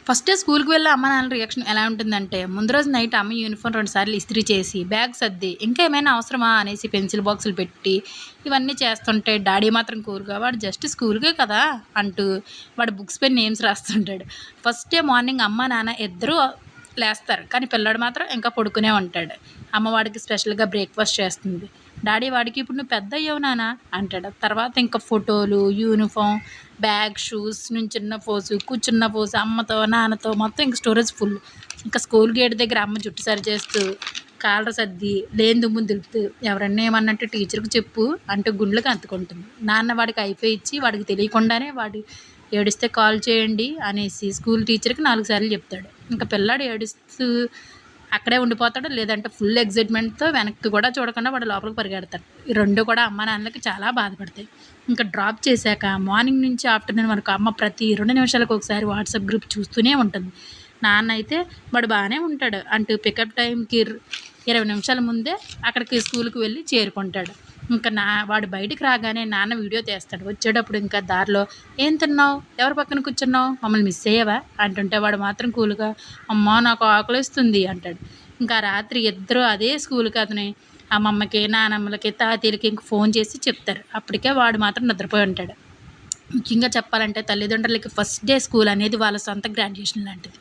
First day స్కూల్‌కి వెళ్ళే అమ్మ నాన్నల రియాక్షన్ ఎలా ఉంటుందంటే, ముందు రోజు నైట్ అమ్మ యూనిఫార్మ్ 2 సార్లు ఇస్త్రీ చేసి, బ్యాగ్ సర్ది, ఇంకా ఏమైనా అవసరమా అనేసి పెన్సిల్ బాక్సులు పెట్టి, ఇవన్నీ చేస్తుంటే డాడీ మాత్రం కూల్‌గా వాడు జస్ట్ స్కూల్‌కే కదా అంటూ వాడు బుక్స్ పైన నేమ్స్ రాస్తుంటాడు. ఫస్ట్ డే మార్నింగ్ అమ్మ, నాన్న ఇద్దరూ లేస్తారు. కానీ పిల్లాడు మాత్రం ఇంకా పడుకునే ఉంటాడు. అమ్మ వాడికి స్పెషల్‌గా బ్రేక్‌ఫాస్ట్ చేస్తుంది. డాడీ వాడికి "ఇప్పుడు నువ్వు పెద్దయ్యావు నాన్న" అంటాడు. తర్వాత ఇంకా ఫోటోలు, యూనిఫార్మ్, బ్యాగ్, షూస్, నుంచున్న పోజు, కూర్చున్న పోజు, అమ్మతో, నాన్నతో మొత్తం ఇంక స్టోరేజ్ ఫుల్. ఇంకా స్కూల్ గేట్ దగ్గర అమ్మ జుట్టు సరిచేస్తూ, కాలర్ సర్ది, లేని దుమ్మును దులుపుతూ, ఎవరన్నా ఏమన్నట్టు టీచర్‌కి చెప్పు అంటూ గుండ్లకి అత్తుకుంటుంది. నాన్న వాడికి ఐఫై ఇచ్చి వాడికి తెలియకుండానే వాడు ఏడిస్తే కాల్ చేయండి అనేసి స్కూల్ టీచర్‌కి 4 సార్లు చెప్తాడు. ఇంకా పిల్లాడు ఏడుస్తూ అక్కడే ఉండిపోతాడు. లేదంటే ఫుల్ ఎక్సైట్‌మెంట్‌తో వెనక్కి కూడా చూడకుండా వాడు లోపలికి పరిగెడతాడు. ఈ 2 కూడా అమ్మ నాన్నలకి చాలా బాధపడతాయి. ఇంకా డ్రాప్ చేశాక మార్నింగ్ నుంచి ఆఫ్టర్‌నూన్ వరకు అమ్మ ప్రతి 2 నిమిషాలకు ఒకసారి వాట్సాప్ గ్రూప్ చూస్తూనే ఉంటుంది. నాన్న అయితే వాడు బాగానే ఉంటాడు అంటూ పికప్ టైంకి 20 నిమిషాల ముందే అక్కడికి స్కూల్‌కి వెళ్ళి చేరుకుంటాడు. ఇంకా వాడు బయటికి రాగానే నాన్న వీడియో తీస్తాడు. వచ్చేటప్పుడు ఇంకా దారిలో "ఏం తిన్నావు? ఎవరి పక్కన కూర్చున్నావు? మమ్మల్ని మిస్ అయ్యావా?" అంటుంటే వాడు మాత్రం కూల్‌గా "అమ్మా నాకు ఆకలేస్తుంది" అంటాడు. ఇంకా రాత్రి ఇద్దరు అదే స్కూల్‌కి అతని అమ్మమ్మకి, నానమ్మలకి, తాతయ్యలకి ఇంక ఫోన్ చేసి చెప్తారు. అప్పటికే వాడు మాత్రం నిద్రపోయి ఉంటాడు. ముఖ్యంగా చెప్పాలంటే తల్లిదండ్రులకి ఫస్ట్ డే స్కూల్ అనేది వాళ్ళ సొంత గ్రాడ్యుయేషన్ లాంటిది.